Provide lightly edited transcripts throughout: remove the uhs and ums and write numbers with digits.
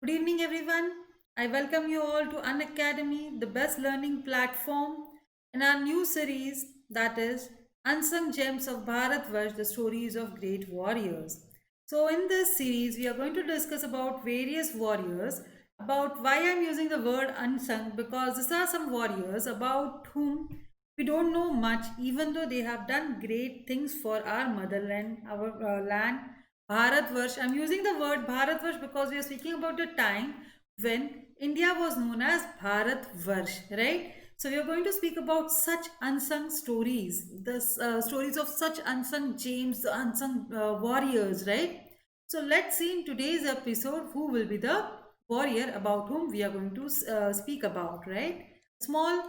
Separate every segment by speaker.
Speaker 1: Good evening, everyone. I welcome you all to Unacademy, the best learning platform, in our new series that is Unsung Gems of Bharatvarsh, the stories of great warriors. So, in this series, we are going to discuss about various warriors, about why I'm using the word unsung because these are some warriors about whom we don't know much, even though they have done great things for our motherland, our land Bharatvarsh. I'm using the word Bharatvarsh because we are speaking about the time when India was known as Bharatvarsh, right? So we are going to speak about such unsung stories, the stories of such unsung James, the unsung warriors, right? So let's see in today's episode who will be the warrior about whom we are going to speak about, right? Small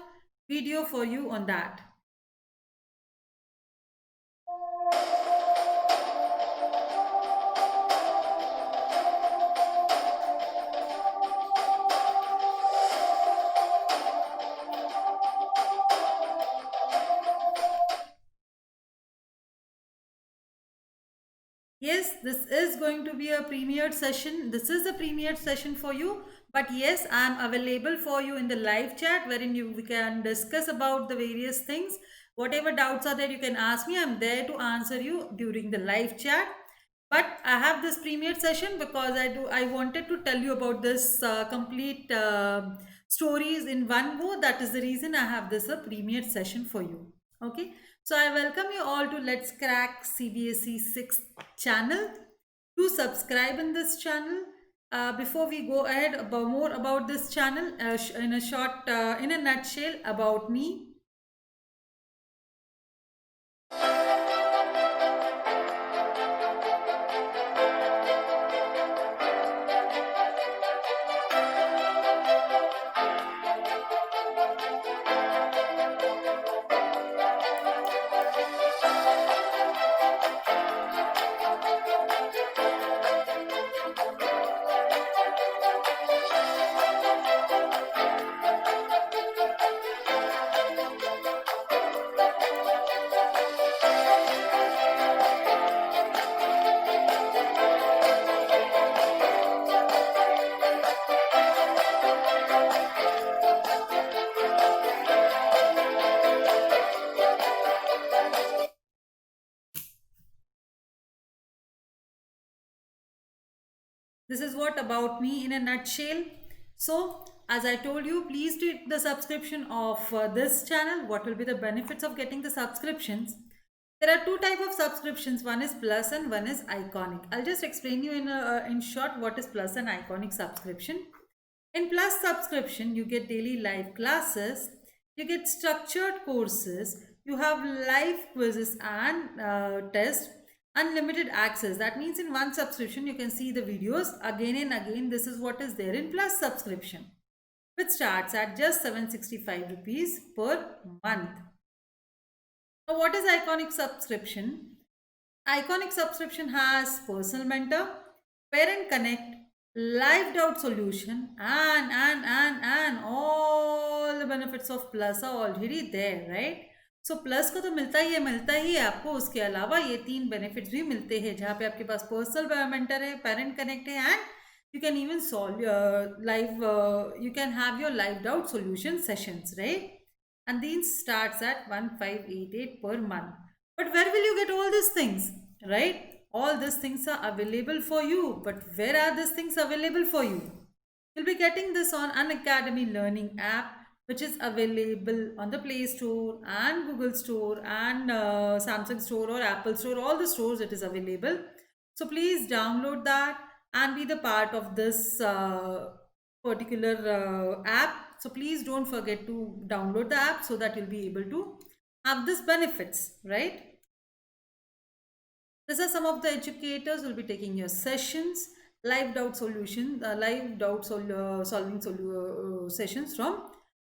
Speaker 1: video for you on that. Yes, this is going to be a premiered session. This is a premiered session for you. But yes, I'm available for you in the live chat wherein we can discuss about the various things. Whatever doubts are there, you can ask me. I'm there to answer you during the live chat. But I have this premiered session because I wanted to tell you about this complete stories in one go. That is the reason I have this a premiered session for you. Okay. So I welcome you all to Let's Crack CBSE 6th channel. Do subscribe in this channel. Before we go ahead about more about this channel, in a short, in a nutshell about me. This is what about me in a nutshell. So, as I told you, please take the subscription of this channel. What will be the benefits of getting the subscriptions? There are two type of subscriptions. One is plus and one is iconic. I'll just explain you in short what is plus and iconic subscription. In plus subscription, you get daily live classes, you get structured courses, you have live quizzes and tests, unlimited access. That means in one subscription, you can see the videos again and again. This is what is there in plus subscription, which starts at just 765 rupees per month. Now, what is iconic subscription? Iconic subscription has personal mentor, parent connect, live doubt solution, and all the benefits of plus are already there, right? So plus को तो मिलता ही है आपको उसके अलावा ये तीन benefits भी मिलते हैं जहाँ पे आपके पास पर्सनल मेंटर है पेरेंट कनेक्ट है and you can even solve live you can have your live doubt solution sessions, right? And these starts at 1588 per month. But where will you get all these things, right? All these things are available for you, but where are these things available for you? You'll be getting this on an Academy Learning app, which is available on the Play Store and Google Store and Samsung Store or Apple Store, all the stores it is available. So please download that and be the part of this particular app. So please don't forget to download the app so that you'll be able to have this benefits, right? These are some of the educators who will be taking your sessions, live doubt solution, solving sessions from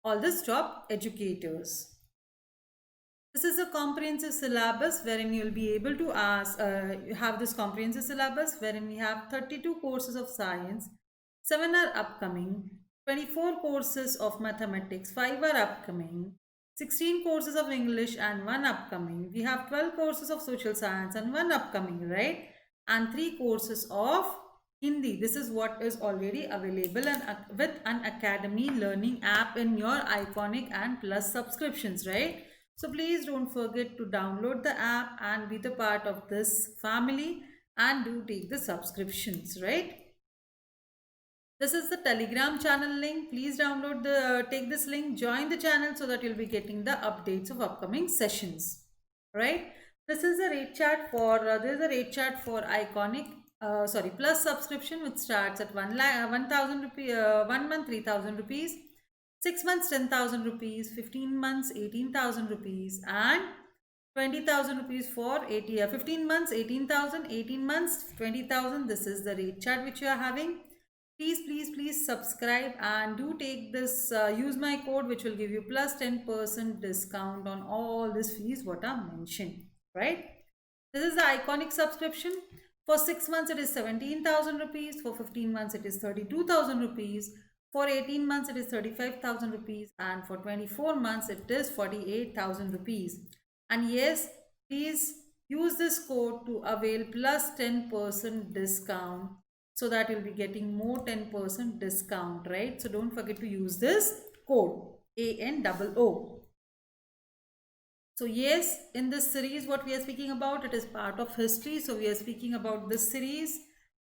Speaker 1: all the top educators. This is a comprehensive syllabus wherein you will be able to ask, have this comprehensive syllabus wherein we have 32 courses of science, 7 are upcoming, 24 courses of mathematics, 5 are upcoming, 16 courses of English and 1 upcoming. We have 12 courses of social science and 1 upcoming, right? And 3 courses of Hindi. This is what is already available and with an Academy learning app in your Iconic and Plus subscriptions, right? So please don't forget to download the app and be the part of this family and do take the subscriptions, right? This is the Telegram channel link. Please download take this link, join the channel so that you'll be getting the updates of upcoming sessions. Right? This is a rate chart for There is a rate chart for Iconic Plus subscription, which starts at 1,000 rupees, 1 month 3,000 rupees, 6 months 10,000 rupees, 15 months 18,000 rupees, and 20,000 rupees for 15 months 18,000, 18 months 20,000. This is the rate chart which you are having. Please subscribe and do take this, use my code which will give you plus 10% discount on all these fees what are mentioned, right? This is the Iconic subscription. For 6 months it is 17,000 rupees, for 15 months it is 32,000 rupees, for 18 months it is 35,000 rupees, and for 24 months it is 48,000 rupees. And yes, please use this code to avail plus 10% discount, so that you'll be getting more 10% discount, right? So don't forget to use this code ANOO. So yes, in this series what we are speaking about, it is part of history. So we are speaking about this series,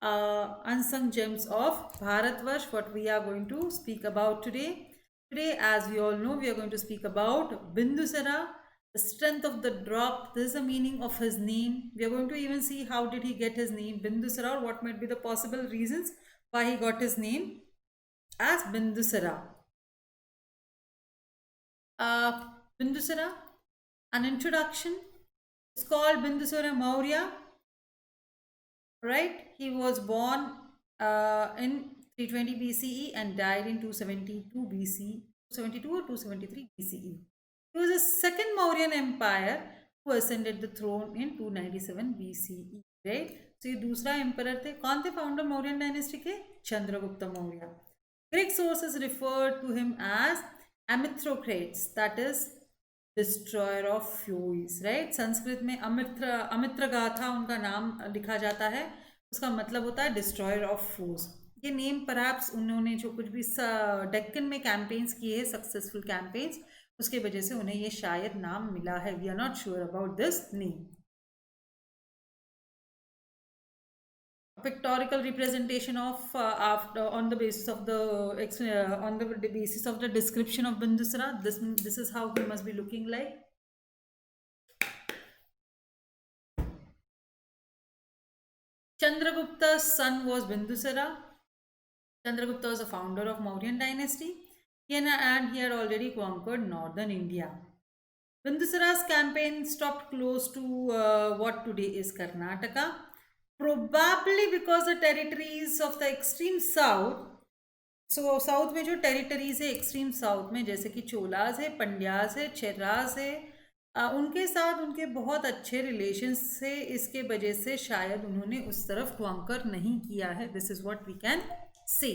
Speaker 1: Unsung Gems of Bharatvarsh, what we are going to speak about today. Today, as we all know, we are going to speak about Bindusara, the strength of the drop. This is the meaning of his name. We are going to even see how did he get his name Bindusara, or what might be the possible reasons why he got his name as Bindusara. Bindusara, an introduction. It's called Bindusara Maurya, right? He was born in 320 BCE and died in 272 BC, 272 or 273 BCE. He was the second Mauryan Empire who ascended the throne in 297 BCE, right? So ये दूसरा emperor थे. कौन थे founder Mauryan dynasty के? Chandragupta Maurya. Greek sources refer to him as Amithocrates, that is destroyer of foes, right? Sanskrit में अमित्र गाथा उनका नाम लिखा जाता है. उसका मतलब होता है डिस्ट्रॉयर ऑफ फोर्स. ये नेम परहैप्स उन्होंने जो कुछ भी डेक्कन में कैंपेन्स किए हैं, सक्सेसफुल कैंपेन्स, उसके वजह से उन्हें ये शायद नाम मिला है. We are not sure about this name. Pictorial representation of on the basis of the description of Bindusara. This is how he must be looking like. Chandragupta's son was Bindusara. Chandragupta was the founder of Mauryan dynasty, and he had already conquered northern India. Bindusara's campaign stopped close to what today is Karnataka, probably because the territories of the extreme south. So south में जो territories है extreme south में, जैसे कि चोलास है, पंड्यास है, चेरास है, उनके साथ उनके बहुत अच्छे रिलेशंस से, इसके वजह से शायद उन्होंने उस तरफ कॉन्कर नहीं किया है. This is what we can say.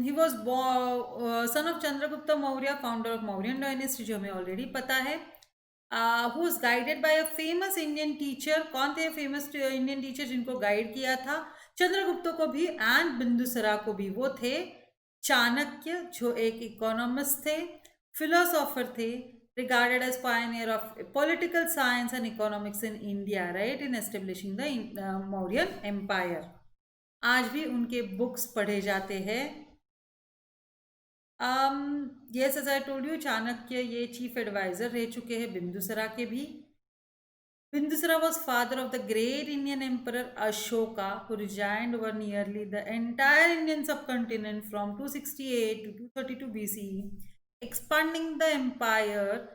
Speaker 1: He was son of Chandragupta Maurya, founder of Mauryan dynasty, जो हमें ऑलरेडी पता है. Who was guided by a famous Indian teacher. कौन थे फेमस इंडियन टीचर जिनको गाइड किया था चंद्रगुप्त को भी एंड बिंदुसरा को भी? वो थे चाणक्य, जो एक इकोनॉमिस्ट थे, फिलोसोफर थे, regarded as pioneer of political science and economics in India, right, in establishing the Mauryan Empire. आज भी उनके बुक्स पढ़े जाते हैं. yes, as I told you, Chanakya ये चीफ एडवाइजर रह चुके हैं बिंदुसरा के भी. Bindusara was father of the great Indian emperor Ashoka, who reigned over nearly the entire Indian subcontinent from 268 to 232 BCE, expanding the empire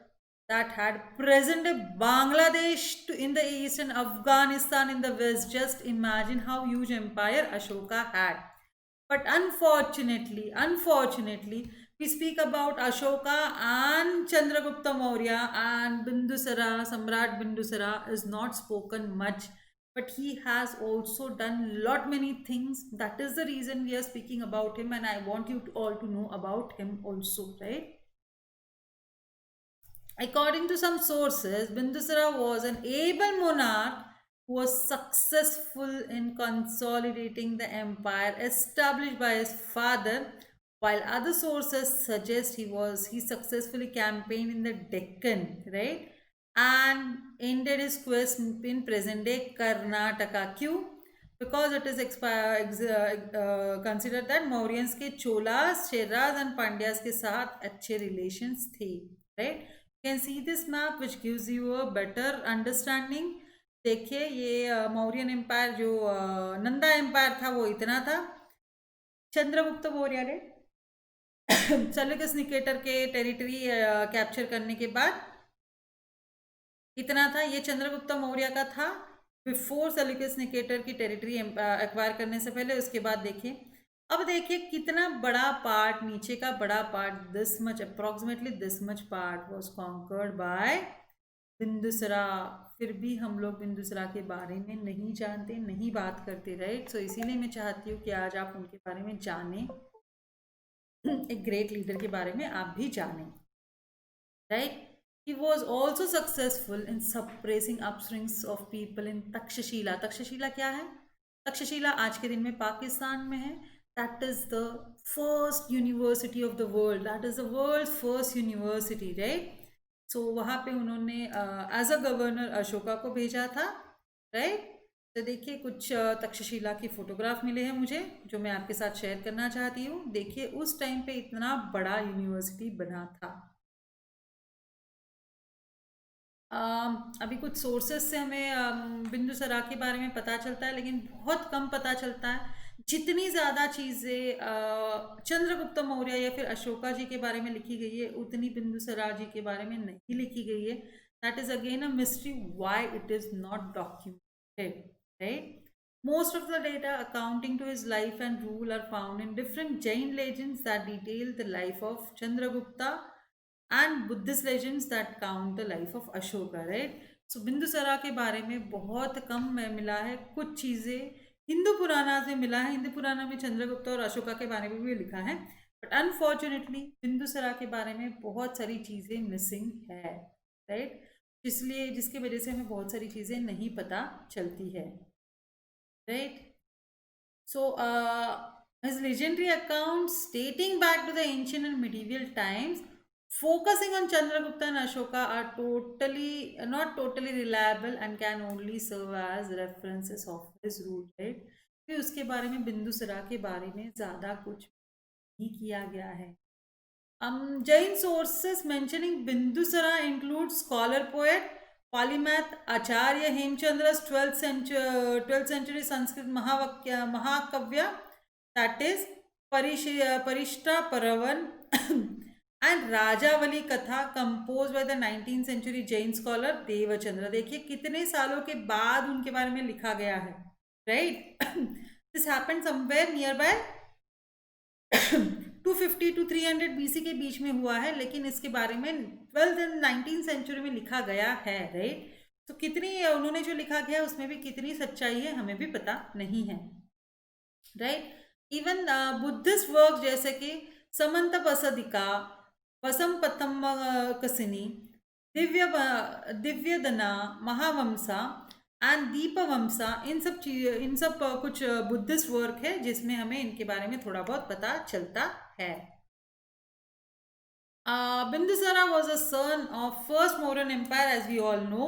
Speaker 1: that had present Bangladesh in the east and Afghanistan in the west. Just imagine how huge empire Ashoka had. But unfortunately, we speak about Ashoka and Chandragupta Maurya, and Bindusara, Samrat Bindusara is not spoken much, but he has also done lot many things. That is the reason we are speaking about him, and I want you all to know about him also, right? According to some sources, Bindusara was an able monarch was successful in consolidating the empire established by his father, while other sources suggest he successfully campaigned in the Deccan, right, and ended his quest in present day Karnataka. क्यों? Because it is considered that Mauryans के Cholas, शेराज and Pandyas के साथ अच्छे relations थे, right? You can see this map which gives you a better understanding. देखिए ये Mauryan empire जो Nanda empire था वो इतना था। चंद्रगुप्त मौर्य ने सेल्यूकस निकेटर के टेरिटरी कैप्चर करने के बाद इतना था। ये चंद्रगुप्त मौर्य का था बिफोर सेल्यूकस निकेटर की टेरिटरी एक्वायर करने से पहले। उसके बाद देखिए, अब देखिए कितना बड़ा पार्ट, नीचे का बड़ा part, this much approximately this much part was conquered by Bindusara. फिर भी हम लोग बिंदुसरा के बारे में नहीं जानते, नहीं बात करते, राइट। सो इसीलिए मैं चाहती हूँ कि आज आप उनके बारे में जानें, एक ग्रेट लीडर के बारे में आप भी जानें, right. He was also successful in suppressing upswings of people in Takshashila. Takshashila क्या है? तक्षशिला आज के दिन में पाकिस्तान में है। That is the first university of the world. That is the world's first university, right? So वहाँ पे उन्होंने एज अ गवर्नर अशोका को भेजा था, राइट। तो देखिए कुछ तक्षशिला की फोटोग्राफ मिले हैं मुझे, जो मैं आपके साथ शेयर करना चाहती हूँ। देखिए उस टाइम पे इतना बड़ा यूनिवर्सिटी बना था। अभी कुछ सोर्सेस से हमें बिंदुसरा के बारे में पता चलता है, लेकिन बहुत कम पता चलता है। जितनी ज़्यादा चीज़ें चंद्रगुप्त मौर्य या फिर अशोका जी के बारे में लिखी गई है, उतनी बिंदुसरा जी के बारे में नहीं लिखी गई है। That is again a mystery why it is not documented, right. Most of the data accounting to his life and rule are found in different Jain legends that detail the life of Chandragupta and Buddhist legends that count the life of Ashoka, right? So Bindusara के बारे में बहुत कम में मिला है। कुछ चीज़ें हिंदू पुराना से मिला है, हिंदू पुराना में चंद्रगुप्त और अशोका के बारे में भी लिखा है, बट अनफॉर्चुनेटली बिंदुसरा के बारे में बहुत सारी चीज़ें मिसिंग है, राइट। इसलिए जिसकी वजह से हमें बहुत सारी चीज़ें नहीं पता चलती है, right. So, his legendary accounts dating back to the ancient and medieval times, focusing on Chandragupta and Ashoka, are not totally reliable and can only serve as references of his rule, right? फिर उसके बारे में, बिंदुसरा के बारे में ज़्यादा कुछ नहीं किया गया है। Jain sources mentioning Bindusara include scholar poet, polymath Acharya Hemchandra's 12th century Sanskrit Mahakavya, that is Parishta Paravan and Rajavali Katha, composed by the 19th century Jain scholar Devachandra। देखिए कितने सालों के बाद उनके बारे में लिखा गया है, right? This happened somewhere nearby 250 to 300 BC के बीच में हुआ है, लेकिन इसके बारे में 12th and 19th सेंचुरी में लिखा गया है, राइट। तो कितनी उन्होंने जो लिखा गया है उसमें भी कितनी सच्चाई है हमें भी पता नहीं है, राइट। इवन बुद्धिस्ट वर्क जैसे कि समंत बसदिका, वसंपतम कसिनी, दिव्यदना, महावंसा एंड दीपवंसा, इन सब कुछ बुद्धिस्ट वर्क है जिसमें हमें इनके बारे में थोड़ा बहुत पता चलता है। Bindusara was a son of first Mauryan empire as we all know,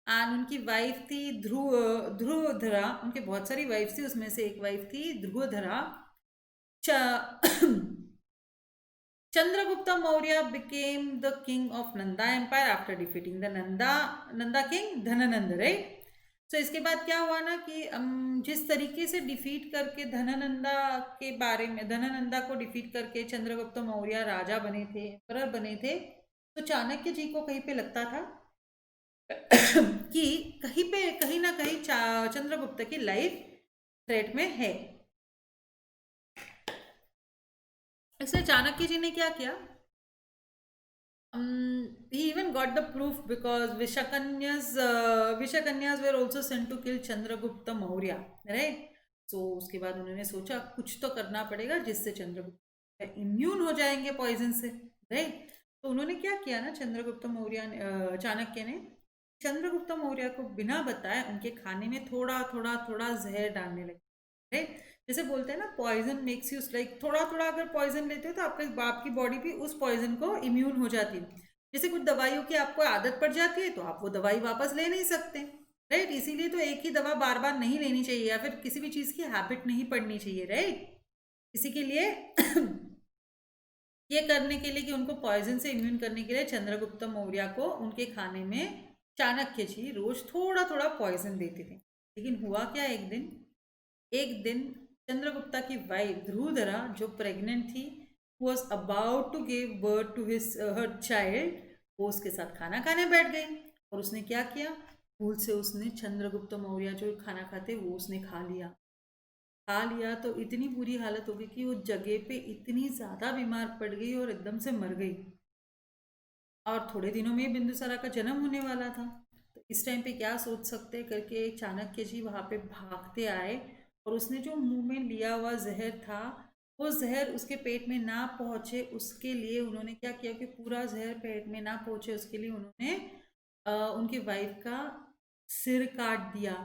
Speaker 1: and उनकी वाइफ थी ध्रुवधरा। उनके बहुत सारी वाइफ थी, उसमें से एक वाइफ थी ध्रुवधरा। Chandragupta Maurya became the king of Nanda Empire after defeating the Nanda king Dhanananda, right? So इसके बाद क्या हुआ ना कि जिस तरीके से डिफीट करके धनानंदा को डिफीट करके चंद्रगुप्त मौर्य राजा बने थे, एम्परर बने थे, तो चाणक्य जी को कहीं पे लगता था कि कहीं ना कहीं चंद्रगुप्त की लाइफ थ्रेट में है। इसलिए चाणक्य जी ने क्या किया, he even got the proof because Vishakanyas were also sent to kill Chandragupta Maurya, right? So उसके बाद उन्होंने सोचा कुछ तो करना पड़ेगा जिससे चंद्रगुप्त इम्यून हो जाएंगे पॉइजन से, राइट। तो उन्होंने क्या किया ना, चंद्रगुप्त मौर्य चाणक्य ने चंद्रगुप्त मौर्य को बिना बताए उनके खाने में थोड़ा थोड़ा थोड़ा जहर डालने लगे, राइट। जैसे बोलते हैं ना, पॉइजन मेक्स यू लाइक, थोड़ा थोड़ा अगर पॉइजन लेते हो तो आपके बाप की बॉडी भी उस पॉइजन को इम्यून हो जाती है। जैसे कुछ दवाइयों की आपको आदत पड़ जाती है तो आप वो दवाई वापस ले नहीं सकते, राइट। इसीलिए तो एक ही दवा बार बार नहीं लेनी चाहिए, या फिर किसी भी चीज की हैबिट नहीं पड़नी चाहिए, राइट। इसी के लिए ये करने के लिए कि उनको पॉइजन से इम्यून करने के लिए चंद्रगुप्त मौर्य को उनके खाने में चाणक्य जी रोज थोड़ा थोड़ा पॉइजन देते थे। लेकिन हुआ क्या, एक दिन चंद्रगुप्ता की वाइफ ध्रुवधरा जो प्रेग्नेंट थी, was about to give birth to his her child, वो उसके साथ खाना खाने बैठ गई। और उसने क्या किया, भूल से उसने चंद्रगुप्त मौर्य जो खाना खाते वो उसने खा लिया तो इतनी बुरी हालत हो गई कि वो जगह पे इतनी ज़्यादा बीमार पड़ गई और एकदम से मर गई। और थोड़े दिनों में ही बिंदुसारा का जन्म होने वाला था। तो इस टाइम पे क्या सोच सकते हैं करके चाणक्य जी वहाँ पे भागते आए, और उसने जो मुंह में लिया हुआ जहर था, वो जहर उसके पेट में ना पहुँचे उसके लिए उन्होंने क्या किया कि पूरा जहर पेट में ना पहुँचे उसके लिए उन्होंने उनकी वाइफ का सिर काट दिया।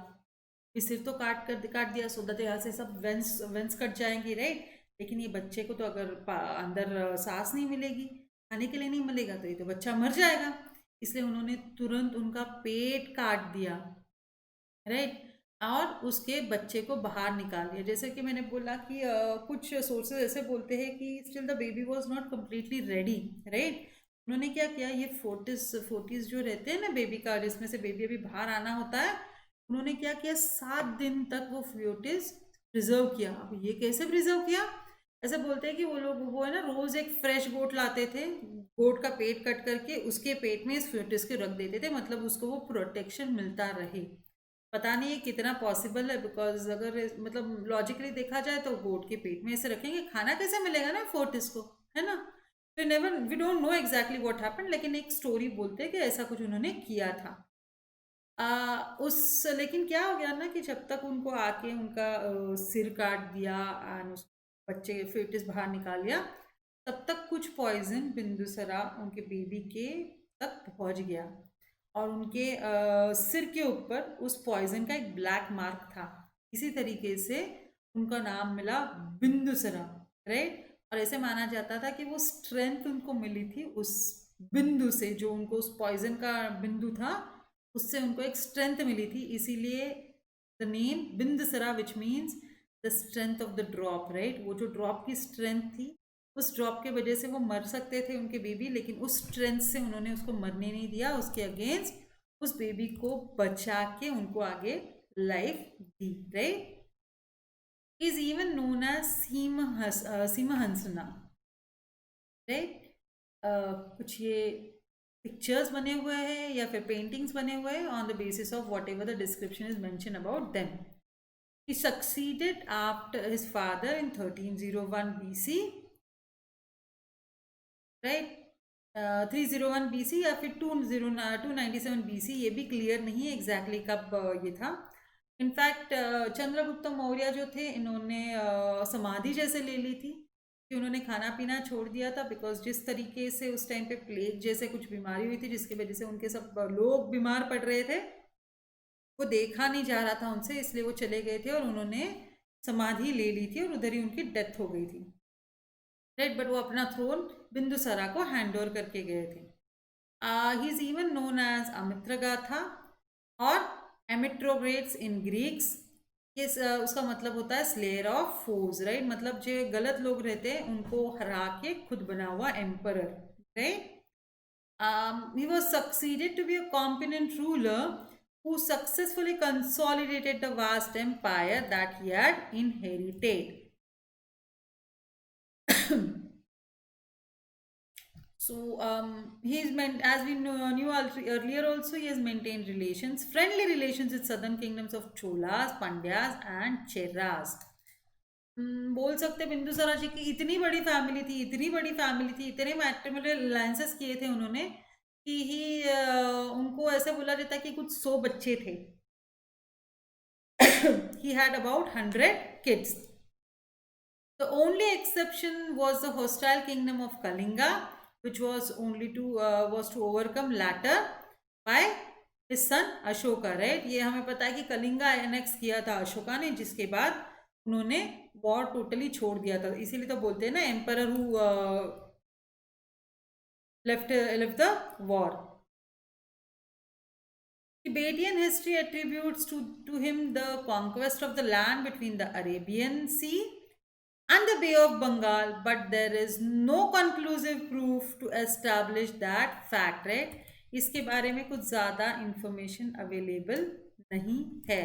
Speaker 1: सिर तो काट दिया सो दैट यहाँ से सब वेंस वेंस कट जाएंगी, राइट। लेकिन ये बच्चे को तो अगर अंदर सांस नहीं मिलेगी, खाने के लिए नहीं मिलेगा, तो ये तो बच्चा मर जाएगा। इसलिए उन्होंने तुरंत उनका पेट काट दिया, राइट। और उसके बच्चे को बाहर निकाल दिया। जैसे कि मैंने बोला कि कुछ सोर्सेज ऐसे बोलते हैं कि still the baby was not completely ready, right. उन्होंने क्या किया, ये फोर्टिस जो रहते हैं ना बेबी का, जिसमें से बेबी अभी बाहर आना होता है, उन्होंने क्या किया, 7 दिन तक वो फ्यूटिस प्रिजर्व किया। अब ये कैसे प्रिजर्व किया, ऐसे बोलते हैं कि वो लोग वो है ना रोज एक फ्रेश गोट लाते थे, गोट का पेट कट करके उसके पेट में इस फ्यूटिस के रख देते थे, मतलब उसको वो प्रोटेक्शन मिलता रहे। पता नहीं ये कितना पॉसिबल है, बिकॉज अगर मतलब लॉजिकली देखा जाए तो गोट के पेट में ऐसे रखेंगे, खाना कैसे मिलेगा ना फोर्टिस को, है ना। We don't know exactly what happened, लेकिन एक स्टोरी बोलते हैं कि ऐसा कुछ उन्होंने किया था। उस लेकिन क्या हो गया ना कि जब तक उनको आके उनका सिर काट दिया एंड उस बच्चे फेटिस बाहर निकाल लिया, तब तक कुछ पॉइजन बिंदुसरा उनके बेबी के तक पहुंच गया। और उनके सिर के ऊपर उस पॉइजन का एक ब्लैक मार्क था। इसी तरीके से उनका नाम मिला बिंदुसरा, राइट। और ऐसे माना जाता था कि वो स्ट्रेंथ उनको मिली थी उस बिंदु से, जो उनको उस पॉइजन का बिंदु था उससे उनको एक स्ट्रेंथ मिली थी। इसीलिए the name Bindusara which means the strength of the drop, right. वो जो ड्रॉप की स्ट्रेंथ थी, उस ड्रॉप के वजह से वो मर सकते थे उनके बेबी, लेकिन उस स्ट्रेंथ से उन्होंने उसको मरने नहीं दिया, उसके अगेंस्ट उस बेबी को बचा के उनको आगे लाइफ दी, right. Is even known as सीमहंसना, राइट। कुछ ये पिक्चर्स बने हुए हैं या फिर पेंटिंग्स बने हुए हैं on the basis of what ever the description is mention about them. He succeeded after his father in 1301 BC, right? 301 BC या फिर 297 BC, ये भी क्लियर नहीं है एग्जैक्टली कब ये था। इनफैक्ट चंद्रगुप्त मौर्य जो थे, इन्होंने समाधि जैसे ले ली थी कि उन्होंने खाना पीना छोड़ दिया था, बिकॉज जिस तरीके से उस टाइम पे प्लेग जैसे कुछ बीमारी हुई थी जिसकी वजह से उनके सब लोग बीमार पड़ रहे थे, वो देखा नहीं जा रहा था उनसे, इसलिए वो चले गए थे और उन्होंने समाधि ले ली थी और उधर ही उनकी डेथ हो गई थी, राइट। बट वो अपना थ्रोन बिंदुसारा को हैंड ओवर करके गए थे। He is even known as Amitraghata और एमिट्रोग्रेट्स इन ग्रीक्स। ये उसका मतलब होता है स्लेयर ऑफ फोज, राइट। मतलब जो गलत लोग रहते हैं उनको हरा के खुद बना हुआ emperor, right. He was succeeded to be a competent ruler who successfully consolidated the vast empire that he had inherited. So he is meant, as we knew earlier also, he has maintained relations, friendly relations with southern kingdoms of Cholas, Pandyas and Cheras. बोल सकते बिंदुसारा जी की इतनी बड़ी family थी, इतनी बड़ी family थी, इतने मैट्रिमोनियल अलायंसेस किए थे उन्होंने कि ही उनको ऐसे बोला जाता है कि कुछ 100 बच्चे थे। He had about 100 kids. The only exception was the hostile kingdom of Kalinga, which was only to was to overcome later by his son Ashoka, right. ये हमें पता है कि कलिंगा एनेक्स किया था अशोका ने, जिसके बाद उन्होंने वॉर टोटली छोड़ दिया था। इसीलिए तो बोलते हैं ना, emperor who left the war. Tibetan history attributes to him the conquest of the land between the Arabian Sea and the Bay of Bengal, but there is no conclusive proof to establish that fact, right? इसके बारे में कुछ ज़्यादा information available नहीं है.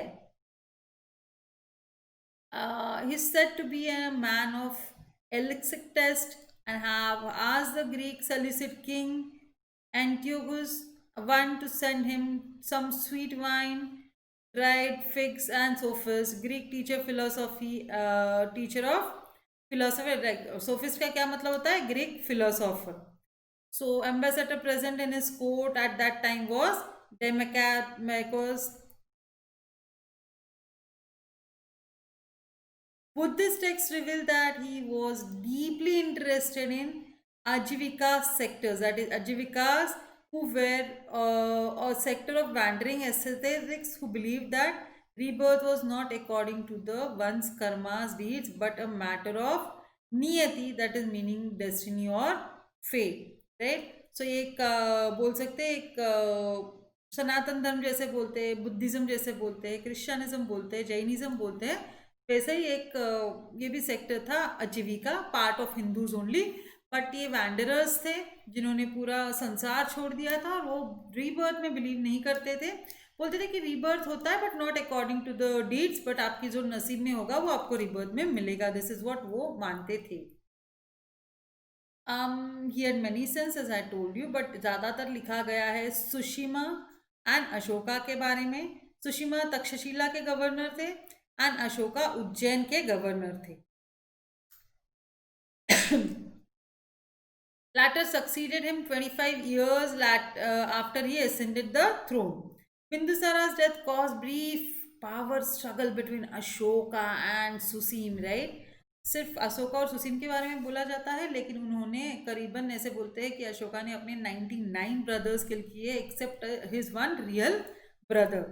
Speaker 1: He's said to be a man of elixir test and have asked the Greek Seleucid king Antiochus I to send him some sweet wine, dried figs, and sophists. Greek teacher philosophy, teacher of philosophy. Sophist का क्या मतलब होता है? Greek philosopher. So ambassador present in his court at that time was Demachus. Buddhist texts reveal that he was deeply interested in Ajivika sectors, that is, Ajivikas who were a sector of wandering ascetics who believed that rebirth was not according to the one's karma's deeds but a matter of niyati, that is meaning destiny or fate, right? So ये एक बोल सकते हैं, एक सनातन धर्म जैसे बोलते हैं, बुद्धिज्म जैसे बोलते हैं, क्रिश्चियनिज्म बोलते हैं, जैनिज्म बोलते हैं, वैसे ही एक ये भी सेक्टर था आजीविका, part of Hindus only, but ये वैंडरर्स थे जिन्होंने पूरा संसार छोड़ दिया था और वो रीबर्थ में बिलीव नहीं करते थे. बोलते थे कि रीबर्थ होता है but not according to the deeds, but आपकी जो नसीब में होगा वो आपको रीबर्थ में मिलेगा. दिस इज व्हाट वो मानते थे. He had many sons as I told you, but ज़्यादातर लिखा गया है सुशिमा एंड अशोका के बारे में. सुशिमा तक्षशिला के गवर्नर थे एंड अशोका उज्जैन के गवर्नर थे. Latter succeeded him 25 years after he ascended the throne. Bindusara's death caused brief power struggle between Ashoka and Susim, right? सिर्फ अशोका और सुसीम के बारे में बोला जाता है, लेकिन उन्होंने करीबन ऐसे बोलते हैं कि अशोका ने अपने 99 ब्रदर्स किल किए except his one real brother.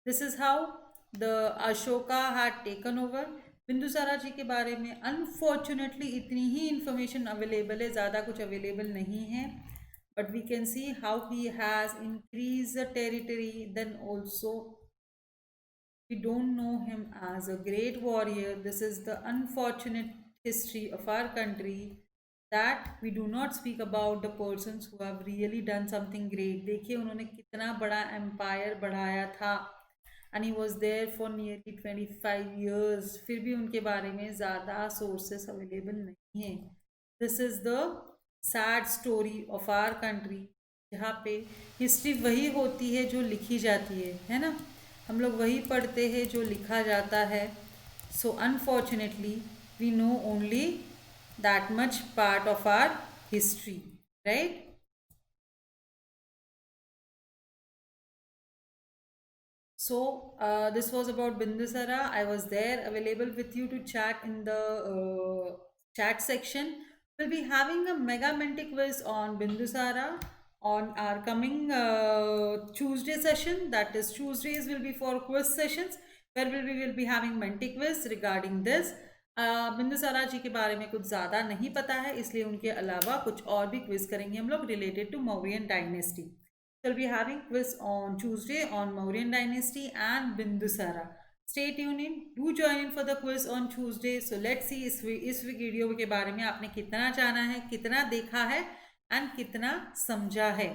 Speaker 1: This is how the Ashoka had taken over. Bindusara ji के बारे में अनफॉर्चुनेटली इतनी ही इंफॉर्मेशन अवेलेबल है, ज़्यादा कुछ अवेलेबल नहीं है. But we can see how he has increase the territory. Then also we don't know him as a great warrior. This is the unfortunate history of our country, that we do not speak about the persons who have really done something great. देखिए उन्होंने कितना बड़ा empire बढ़ाया था, and he was there for nearly 25 years. फिर भी उनके बारे में ज़्यादा सोर्सेस अवेलेबल नहीं है. This is the sad story of our country, जहाँ पे हिस्ट्री वही होती है जो लिखी जाती है ना. हम लोग वही पढ़ते हैं जो लिखा जाता है. So unfortunately we know only that much part of our history, right. So this was about Bindusara. I was there available with you to chat in the chat section. We'll be having a mega menti quiz on Bindusara on our coming Tuesday session. That is, Tuesdays will be for quiz sessions where we will be having menti quiz regarding this. Bindusara ji के बारे में कुछ ज़्यादा नहीं पता है, इसलिए उनके अलावा कुछ और भी क्विज करेंगे हम लोग related to Mauryan dynasty. So we'll be having quiz on Tuesday on Mauryan Dynasty and Bindusara. Stay tuned in. Do join in for the quiz on Tuesday. So let's see इस वीडियो के बारे में आपने कितना जाना है, कितना देखा है एंड कितना समझा है.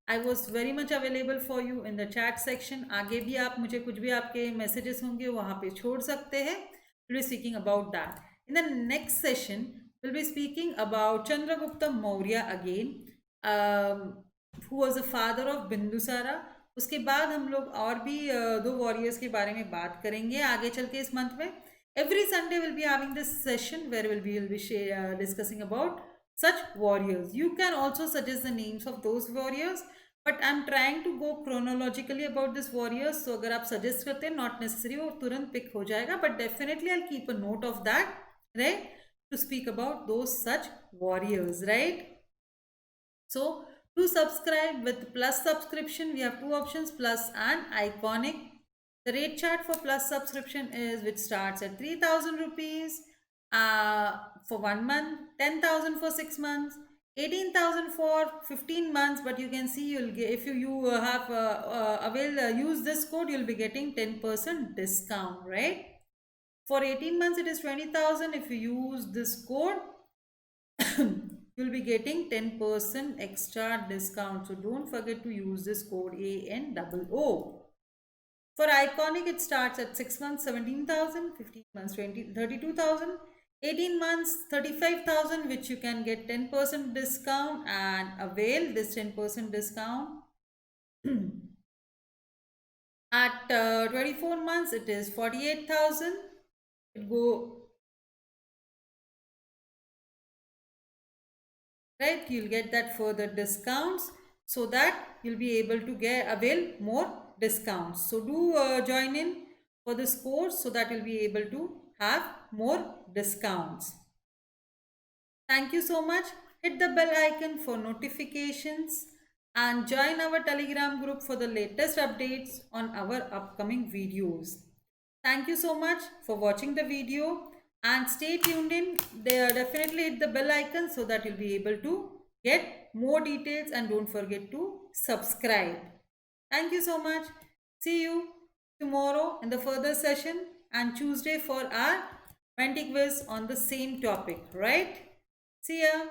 Speaker 1: I was very much available for you in the chat section. आगे भी आप मुझे कुछ भी आपके मैसेजेस होंगे वहाँ पे छोड़ सकते हैं. We'll be speaking about that. In the next session, we'll be speaking about Chandragupta Maurya again. Who was the father of Bindusara. उसके बाद हम लोग और भी दो वॉरियर्स के बारे में बात करेंगे आगे चल के इस मंथ में. Every Sunday we'll be having this session where we'll be discussing about such warriors. You can also suggest the names of those warriors, but I'm trying to go chronologically about this warriors. So अगर आप suggest करते हैं, not necessary वो तुरंत pick हो जाएगा, but definitely I'll keep a note of that, right, to speak about those such warriors, right. So Do subscribe with plus subscription. We have two options, plus and iconic. The rate chart for plus subscription is which starts at 3,000 rupees for 1 month, 10,000 for 6 months, 18,000 for 15 months. But you can see you'll get, if you have use this code, you'll be getting 10% discount, right? For 18 months, it is 20,000. If you use this code, you'll be getting 10% extra discount. So don't forget to use this code ANOO. For iconic, it starts at 6 months 17,000, 15 months 32,000, 18 months 35,000, which you can get 10% discount and avail this 10% discount. At 24 months, it is 48,000. It go right. You'll get that further discounts so that you'll be able to avail more discounts. So do join in for this course so that you'll be able to have more discounts. Thank you so much. Hit the bell icon for notifications and join our Telegram group for the latest updates on our upcoming videos. Thank you so much for watching the video and stay tuned in. Definitely hit the bell icon so that you'll be able to get more details, and don't forget to subscribe. Thank you so much. See you tomorrow in the further session and Tuesday for our Menti quiz on the same topic, right? See ya.